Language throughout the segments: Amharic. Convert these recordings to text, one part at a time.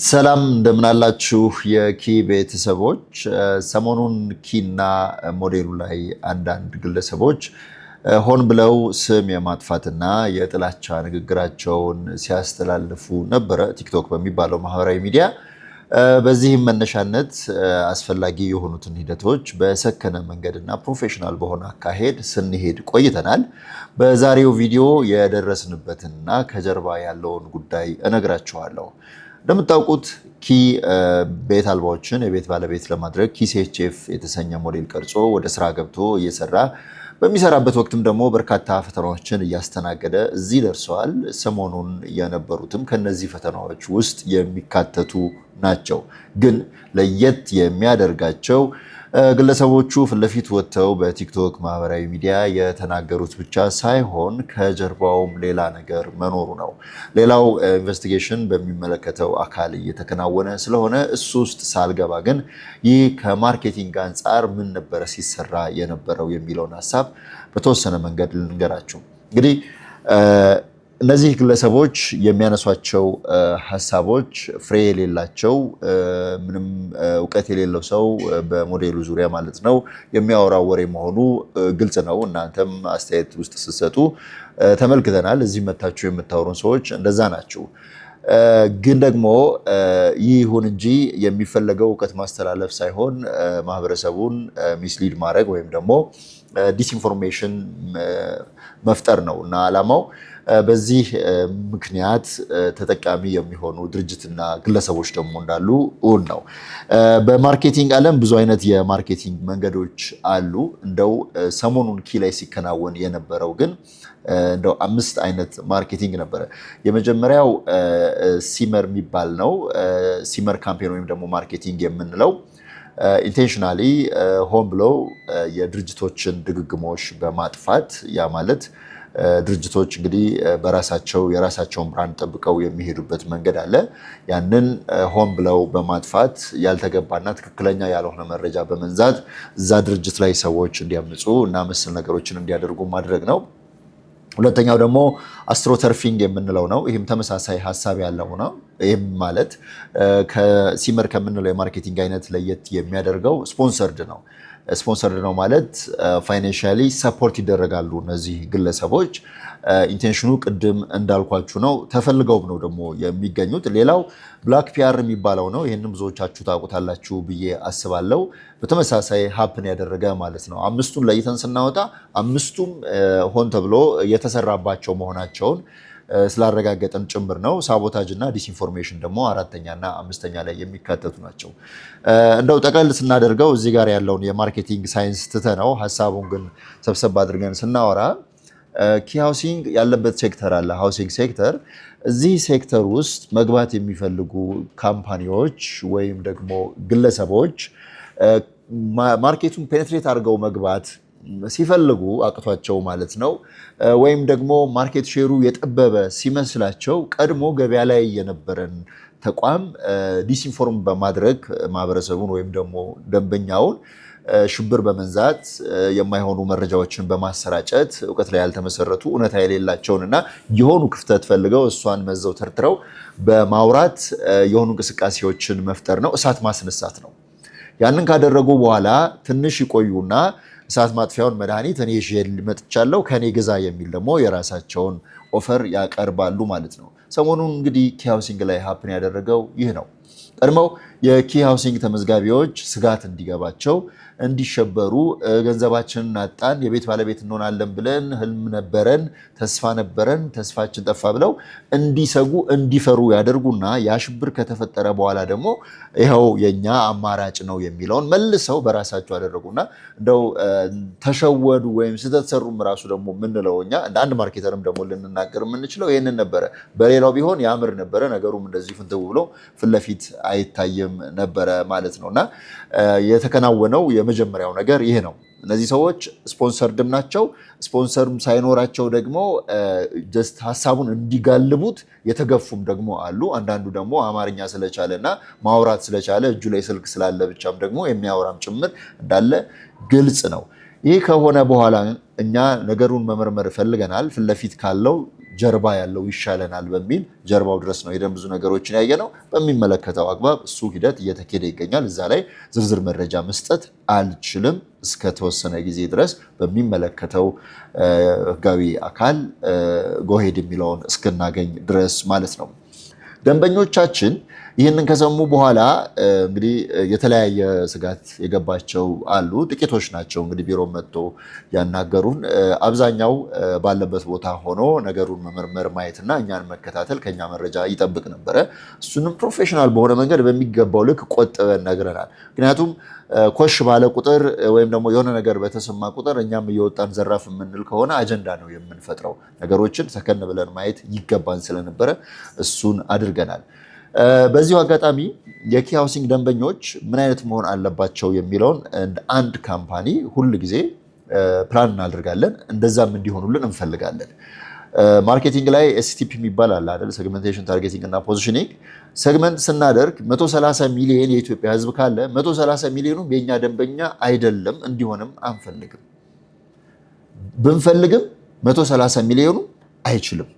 ሰላም እንደምን አላችሁ የኪ ቤተሰቦች። ሰሞኑን ኪና ሞዴሉ ላይ አንዳንድ ግለሰቦች ሆን ብለው ስም የማጥፋትና የጥላቻ ንግግራቸውን ሲያስተላልፉ ነበረ ቲክቶክ በሚባለው ማህበራዊ ሚዲያ። በዚህም መነሻነት አስፈላጊ የሆኑትን ሂደቶች በሰከነ መንገድና ፕሮፌሽናል በሆነ አካሄድ ስንሄድ ቆይተናል። በዛሬው ቪዲዮ የደረስንበትና ከጀርባ ያለውን ጉዳይ እነግራችኋለሁ። እንደምታውቁት ኪ ቤት አልባዎችን የቤት ባለቤት ለማድረግ ኪ.ሲ.ኤች.ኤፍ የተሰኘ ሞዴል ቀርጾ ወደ ስራ ገብቶ እየሰራ በሚሰራበት ወቅትም ደግሞ በርካታ ፈተናዎችን እያስተናገደ እዚህ ደርሰዋል። ሰሞኑን የነበሩትም ከነዚህ ፈተናዎች ውስጥ የሚካተቱ ናቸው። ግን ለየት የሚያደርጋቸው ግለሰቦቹ ፊት ለፊት ወጥተው በቲክቶክ ማህበራዊ ሚዲያ የተናገሩት ብቻ ሳይሆን ከጀርባውም ሌላ ነገር መኖሩ ነው። ሌላው ኢንቨስቲጌሽን በሚመለከተው አካል እየተከናወነ ስለሆነ እሱ ውስጥ ሳልገባ ግን ይህ ከማርኬቲንግ አንጻር ምን ነበረ ሲሰራ የነበረው የሚለውን ሀሳብ በተወሰነ መንገድ ልንገራችሁ። እንግዲህ እነዚህ ግለሰቦች የሚያነሷቸው ሀሳቦች ፍሬ የሌላቸው ምንም እውቀት የሌለው ሰው በሞዴሉ ዙሪያ ማለት ነው የሚያወራው ወሬ መሆኑ ግልጽ ነው። እናንተም አስተያየት ውስጥ ስትሰጡ ተመልክተናል። እዚህ መታችሁ የምታወሩን ሰዎች እንደዛ ናቸው። ግን ደግሞ ይህ ይሁን እንጂ የሚፈለገው እውቀት ማስተላለፍ ሳይሆን ማህበረሰቡን ሚስሊድ ማድረግ ወይም ደግሞ ዲስኢንፎርሜሽን መፍጠር ነው እና ዓላማው። በዚህ ምክንያት ተጠቃሚ የሚሆኑ ድርጅትና ግለሰቦች ደግሞ እንዳሉ እውን ነው። በማርኬቲንግ ዓለም ብዙ አይነት የማርኬቲንግ መንገዶች አሉ። እንደው ሰሞኑን ኪ ላይ ሲከናወን የነበረው ግን እንደው 5 አይነት ማርኬቲንግ ነበረ። የመጀመሪያው ሲመር የሚባል ነው። ሲመር ካምፔን ወይም ደግሞ ማርኬቲንግ የምንለው ኢንቴንሽናሊ ሆን ብለው የድርጅቶችን ድግግሞሽ በማጥፋት ያ ማለት ድርጅቶች እንግዲህ በራሳቸው የራሳቸውን ብራንድ ጠብቀው የሚሄዱበት መንገድ አለ። ያንን ሆን ብለው በማጥፋት ያልተገባና ትክክለኛ ያልሆነ መረጃ በመንዛት እዛ ድርጅት ላይ ሰዎች እንዲያምፁ እና መሰል ነገሮችን እንዲያደርጉ ማድረግ ነው። ሁለተኛው ደግሞ አስትሮተርፊንግ የምንለው ነው። ይህም ተመሳሳይ ሀሳብ ያለው ነው። ይህም ማለት ከሲመር ከምንለው የማርኬቲንግ አይነት ለየት የሚያደርገው ስፖንሰርድ ነው። ስፖንሰርድ ነው ማለት ፋይናንሻሊ ሰፖርት ይደረጋሉ እነዚህ ግለሰቦች። ኢንቴንሽኑ ቅድም እንዳልኳችሁ ነው። ተፈልገውም ነው ደግሞ የሚገኙት። ሌላው ብላክ ፒአር የሚባለው ነው። ይህንም ብዙዎቻችሁ ታውቁታላችሁ ብዬ አስባለሁ። በተመሳሳይ ሀፕን ያደረገ ማለት ነው። 5ቱን ለይተን ስናወጣ 5ቱም ሆን ተብሎ የተሰራባቸው መሆናቸውን ስላረጋገጠን ጭምር ነው። ሳቦታጅ እና ዲስኢንፎርሜሽን ደግሞ 4ኛ እና 5ኛ ላይ የሚካተቱ ናቸው። እንደው ጠቅለል ስናደርገው እዚህ ጋር ያለውን የማርኬቲንግ ሳይንስ ትተነው ሀሳቡን ግን ሰብሰብ አድርገን ስናወራ ኪ ሃውሲንግ ያለበት ሴክተር አለ፣ ሃውሲንግ ሴክተር። እዚህ ሴክተር ውስጥ መግባት የሚፈልጉ ካምፓኒዎች ወይም ደግሞ ግለሰቦች ማርኬቱን ፔኔትሬት አድርገው መግባት ሲፈልጉ አቅቷቸው ማለት ነው፣ ወይም ደግሞ ማርኬት ሼሩ የጠበበ ሲመስላቸው ቀድሞ ገበያ ላይ የነበረን ተቋም ዲስኢንፎርም በማድረግ ማህበረሰቡን ወይም ደግሞ ደንበኛውን ሽብር በመንዛት የማይሆኑ መረጃዎችን በማሰራጨት እውቀት ላይ ያልተመሰረቱ እውነታ የሌላቸውን እና የሆኑ ክፍተት ፈልገው እሷን መዘው ተርትረው በማውራት የሆኑ እንቅስቃሴዎችን መፍጠር ነው፣ እሳት ማስነሳት ነው። ያንን ካደረጉ በኋላ ትንሽ ይቆዩና እሳት ማጥፊያውን መድኃኒት እኔ ይዤ መጥቻለሁ ከኔ ግዛ የሚል ደግሞ የራሳቸውን ኦፈር ያቀርባሉ ማለት ነው። ሰሞኑን እንግዲህ ኪ ሃውሲንግ ላይ ሀፕን ያደረገው ይህ ነው። ቀድመው የኪ ሃውሲንግ ተመዝጋቢዎች ስጋት እንዲገባቸው እንዲሸበሩ፣ ገንዘባችንን አጣን፣ የቤት ባለቤት እንሆናለን ብለን ህልም ነበረን፣ ተስፋ ነበረን፣ ተስፋችን ጠፋ ብለው እንዲሰጉ እንዲፈሩ ያደርጉና ያ ሽብር ከተፈጠረ በኋላ ደግሞ ይኸው የኛ አማራጭ ነው የሚለውን መልሰው በራሳቸው ያደረጉና እንደው ተሸወዱ ወይም ስህተት ሰሩም ራሱ ደግሞ የምንለው እኛ እንደ አንድ ማርኬተርም ደግሞ ልንናገር የምንችለው ይህንን ነበረ። በሌላው ቢሆን ያምር ነበረ፣ ነገሩም እንደዚህ ፍንትው ብሎ ፊት ለፊት አይታይም ነበረ ማለት ነው። እና የተከናወነው የመጀመሪያው ነገር ይሄ ነው። እነዚህ ሰዎች ስፖንሰርድም ናቸው። ስፖንሰርም ሳይኖራቸው ደግሞ ጀስት ሀሳቡን እንዲጋልቡት የተገፉም ደግሞ አሉ። አንዳንዱ ደግሞ አማርኛ ስለቻለ እና ማውራት ስለቻለ እጁ ላይ ስልክ ስላለ ብቻም ደግሞ የሚያወራም ጭምር እንዳለ ግልጽ ነው። ይህ ከሆነ በኋላ እኛ ነገሩን መመርመር ፈልገናል። ፊት ለፊት ካለው ጀርባ ያለው ይሻለናል በሚል ጀርባው ድረስ ነው ሄደን ብዙ ነገሮችን ያየነው። በሚመለከተው አግባብ እሱ ሂደት እየተካሄደ ይገኛል። እዛ ላይ ዝርዝር መረጃ መስጠት አልችልም እስከተወሰነ ጊዜ ድረስ በሚመለከተው ህጋዊ አካል ጎሄድ የሚለውን እስክናገኝ ድረስ ማለት ነው። ደንበኞቻችን ይህንን ከሰሙ በኋላ እንግዲህ የተለያየ ስጋት የገባቸው አሉ። ጥቂቶች ናቸው እንግዲህ ቢሮ መጥቶ ያናገሩን። አብዛኛው ባለበት ቦታ ሆኖ ነገሩን መመርመር ማየትና እኛን መከታተል ከኛ መረጃ ይጠብቅ ነበረ። እሱንም ፕሮፌሽናል በሆነ መንገድ በሚገባው ልክ ቆጥበን ነግረናል። ምክንያቱም ኮሽ ባለ ቁጥር ወይም ደግሞ የሆነ ነገር በተሰማ ቁጥር እኛም እየወጣን ዘራፍ የምንል ከሆነ አጀንዳ ነው የምንፈጥረው። ነገሮችን ሰከን ብለን ማየት ይገባን ስለነበረ እሱን አድርገናል። በዚሁ አጋጣሚ የኪ ሃውሲንግ ደንበኞች ምን አይነት መሆን አለባቸው የሚለውን እንደ አንድ ካምፓኒ ሁል ጊዜ ፕላን እናደርጋለን። እንደዛም እንዲሆኑልን እንፈልጋለን። ማርኬቲንግ ላይ ኤስቲፒ የሚባል አለ አይደል? ሴግመንቴሽን፣ ታርጌቲንግ እና ፖዚሽኒንግ። ሴግመንት ስናደርግ 130 ሚሊዮን የኢትዮጵያ ሕዝብ ካለ 130 ሚሊዮኑም የኛ ደንበኛ አይደለም፣ እንዲሆንም አንፈልግም። ብንፈልግም 130 ሚሊዮኑ አይችልም።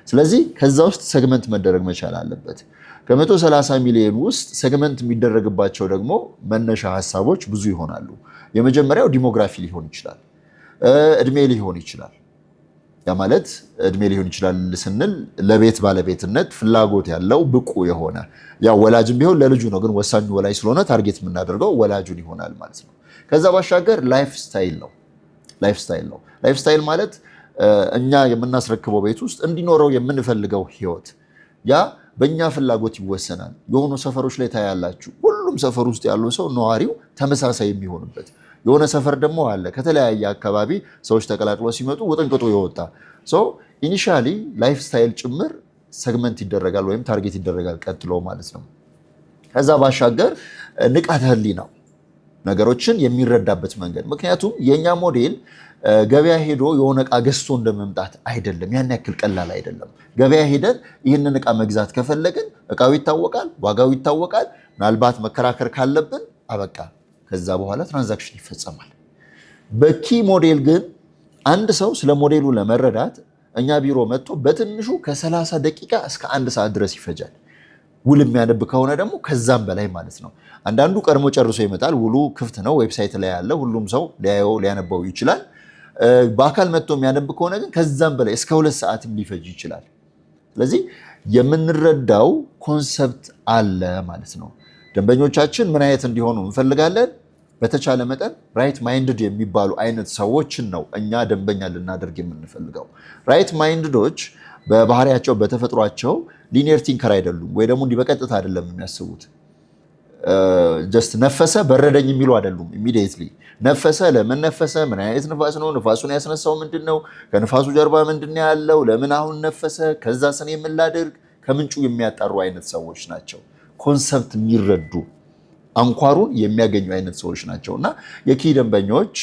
ስለዚህ ከዛ ውስጥ ሴግመንት መደረግ መቻል አለበት። ከ130 ሚሊዮን ውስጥ ሴግመንት የሚደረግባቸው ደግሞ መነሻ ሀሳቦች ብዙ ይሆናሉ። የመጀመሪያው ዲሞግራፊ ሊሆን ይችላል፣ እድሜ ሊሆን ይችላል። ያ ማለት እድሜ ሊሆን ይችላል ስንል ለቤት ባለቤትነት ፍላጎት ያለው ብቁ የሆነ ያው ወላጅም ቢሆን ለልጁ ነው፣ ግን ወሳኙ ወላጅ ስለሆነ ታርጌት የምናደርገው ወላጁን ይሆናል ማለት ነው። ከዛ ባሻገር ላይፍ ስታይል ነው። ላይፍ ስታይል ማለት እኛ የምናስረክበው ቤት ውስጥ እንዲኖረው የምንፈልገው ህይወት ያ በእኛ ፍላጎት ይወሰናል። የሆኑ ሰፈሮች ላይ ታያላችሁ፣ ሁሉም ሰፈር ውስጥ ያለው ሰው ነዋሪው ተመሳሳይ የሚሆንበት። የሆነ ሰፈር ደግሞ አለ ከተለያየ አካባቢ ሰዎች ተቀላቅሎ ሲመጡ ውጥንቅጡ የወጣ ሰው ኢኒሻሊ ላይፍ ስታይል ጭምር ሰግመንት ይደረጋል ወይም ታርጌት ይደረጋል ቀጥሎ ማለት ነው። ከዛ ባሻገር ንቃተ ህሊናው ነገሮችን የሚረዳበት መንገድ። ምክንያቱም የኛ ሞዴል ገበያ ሄዶ የሆነ እቃ ገዝቶ እንደመምጣት አይደለም። ያን ያክል ቀላል አይደለም። ገበያ ሄደን ይህንን እቃ መግዛት ከፈለግን እቃው ይታወቃል፣ ዋጋው ይታወቃል። ምናልባት መከራከር ካለብን አበቃ፣ ከዛ በኋላ ትራንዛክሽን ይፈጸማል። በኪ ሞዴል ግን አንድ ሰው ስለ ሞዴሉ ለመረዳት እኛ ቢሮ መጥቶ በትንሹ ከ30 ደቂቃ እስከ 1 ሰዓት ድረስ ይፈጃል። ውል የሚያነብ ከሆነ ደግሞ ከዛም በላይ ማለት ነው። አንዳንዱ ቀድሞ ጨርሶ ይመጣል። ውሉ ክፍት ነው፣ ዌብሳይት ላይ ያለ፣ ሁሉም ሰው ሊያየው ሊያነበው ይችላል። በአካል መጥቶ የሚያነብ ከሆነ ግን ከዛም በላይ እስከ 2 ሰዓትም ሊፈጅ ይችላል። ስለዚህ የምንረዳው ኮንሰፕት አለ ማለት ነው። ደንበኞቻችን ምን አይነት እንዲሆኑ እንፈልጋለን? በተቻለ መጠን ራይት ማይንድድ የሚባሉ አይነት ሰዎችን ነው እኛ ደንበኛ ልናደርግ የምንፈልገው። ራይት ማይንድዶች በባህሪያቸው በተፈጥሯቸው ሊኒየር ቲንከር አይደሉም፣ ወይ ደግሞ እንዲህ በቀጥታ አይደለም የሚያስቡት። ጀስት ነፈሰ በረደኝ የሚሉ አይደሉም። ኢሚዲየትሊ ነፈሰ፣ ለምን ነፈሰ? ምን አይነት ንፋስ ነው? ንፋሱን ያስነሳው ምንድን ነው? ከንፋሱ ጀርባ ምንድን ነው ያለው? ለምን አሁን ነፈሰ? ከዛ ስኔ የምላደርግ ከምንጩ የሚያጣሩ አይነት ሰዎች ናቸው። ኮንሰፕት የሚረዱ አንኳሩን የሚያገኙ አይነት ሰዎች ናቸው። እና የኪ ደንበኞች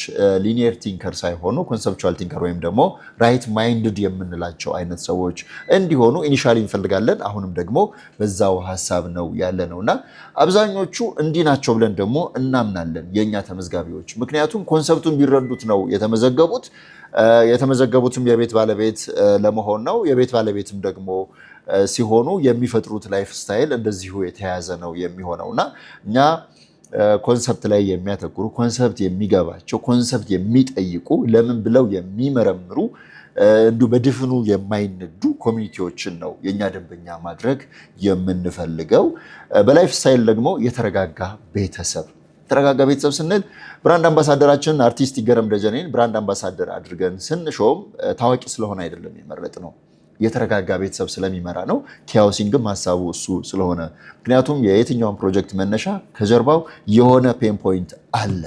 ሊኒየር ቲንከር ሳይሆኑ ኮንሰፕቹዋል ቲንከር ወይም ደግሞ ራይት ማይንድድ የምንላቸው አይነት ሰዎች እንዲሆኑ ኢኒሻሊ እንፈልጋለን። አሁንም ደግሞ በዛው ሀሳብ ነው ያለ ነው እና አብዛኞቹ እንዲህ ናቸው ብለን ደግሞ እናምናለን የእኛ ተመዝጋቢዎች። ምክንያቱም ኮንሰፕቱን ቢረዱት ነው የተመዘገቡት። የተመዘገቡትም የቤት ባለቤት ለመሆን ነው። የቤት ባለቤትም ደግሞ ሲሆኑ የሚፈጥሩት ላይፍ ስታይል እንደዚሁ የተያያዘ ነው የሚሆነው እና እኛ ኮንሰፕት ላይ የሚያተኩሩ ኮንሰፕት የሚገባቸው ኮንሰፕት የሚጠይቁ ለምን ብለው የሚመረምሩ እንዲሁ በድፍኑ የማይነዱ ኮሚኒቲዎችን ነው የእኛ ደንበኛ ማድረግ የምንፈልገው። በላይፍ ስታይል ደግሞ የተረጋጋ ቤተሰብ ስንል ብራንድ አምባሳደራችንን አርቲስት ይገረም ደጀኔን ብራንድ አምባሳደር አድርገን ስንሾም ታዋቂ ስለሆነ አይደለም የመረጥ ነው፣ የተረጋጋ ቤተሰብ ስለሚመራ ነው። ኪ ሃውሲንግም ሀሳቡ እሱ ስለሆነ፣ ምክንያቱም የየትኛውን ፕሮጀክት መነሻ ከጀርባው የሆነ ፔን ፖይንት አለ።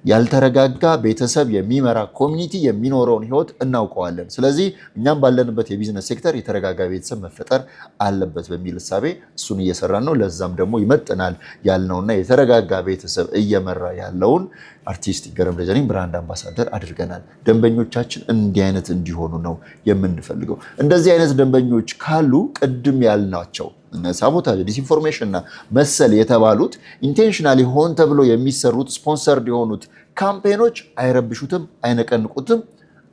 ያልተረጋጋ ቤተሰብ የሚመራ ኮሚኒቲ የሚኖረውን ህይወት እናውቀዋለን። ስለዚህ እኛም ባለንበት የቢዝነስ ሴክተር የተረጋጋ ቤተሰብ መፈጠር አለበት በሚል እሳቤ እሱን እየሰራን ነው። ለዛም ደግሞ ይመጥናል ያልነውና የተረጋጋ ቤተሰብ እየመራ ያለውን አርቲስት ይገረም ደጀኔን ብራንድ አምባሳደር አድርገናል። ደንበኞቻችን እንዲህ አይነት እንዲሆኑ ነው የምንፈልገው። እንደዚህ አይነት ደንበኞች ካሉ ቅድም ያልናቸው ሳቦታጅ፣ ዲስኢንፎርሜሽን እና መሰል የተባሉት ኢንቴንሽናሊ ሆን ተብሎ የሚሰሩት ስፖንሰርድ የሆኑት ካምፔኖች አይረብሹትም፣ አይነቀንቁትም።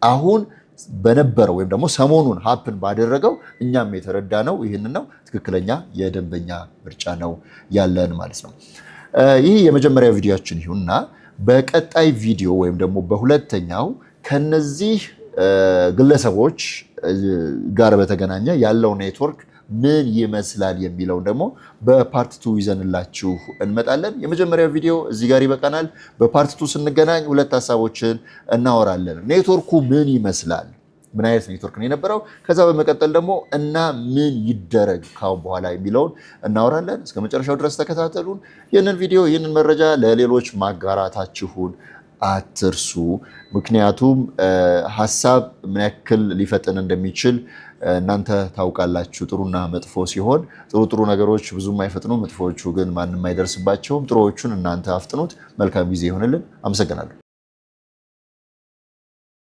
አሁን በነበረው ወይም ደግሞ ሰሞኑን ሀፕን ባደረገው እኛም የተረዳነው ይህንን ነው። ትክክለኛ የደንበኛ ምርጫ ነው ያለን ማለት ነው። ይህ የመጀመሪያ ቪዲዮችን ይሁንና በቀጣይ ቪዲዮ ወይም ደግሞ በሁለተኛው ከነዚህ ግለሰቦች ጋር በተገናኘ ያለው ኔትወርክ ምን ይመስላል የሚለውን ደግሞ በፓርት 2 ይዘንላችሁ እንመጣለን። የመጀመሪያው ቪዲዮ እዚህ ጋር ይበቃናል። በፓርት 2 ስንገናኝ ሁለት ሀሳቦችን እናወራለን። ኔትወርኩ ምን ይመስላል፣ ምን አይነት ኔትወርክ ነው የነበረው፣ ከዛ በመቀጠል ደግሞ እና ምን ይደረግ ካሁን በኋላ የሚለውን እናወራለን። እስከ መጨረሻው ድረስ ተከታተሉን። ይህንን ቪዲዮ ይህንን መረጃ ለሌሎች ማጋራታችሁን አትርሱ። ምክንያቱም ሀሳብ ምን ያክል ሊፈጥን እንደሚችል እናንተ ታውቃላችሁ። ጥሩና መጥፎ ሲሆን ጥሩ ነገሮች ብዙም አይፈጥኑ፣ መጥፎዎቹ ግን ማንም አይደርስባቸውም። ጥሩዎቹን እናንተ አፍጥኑት። መልካም ጊዜ ይሆንልን። አመሰግናለሁ።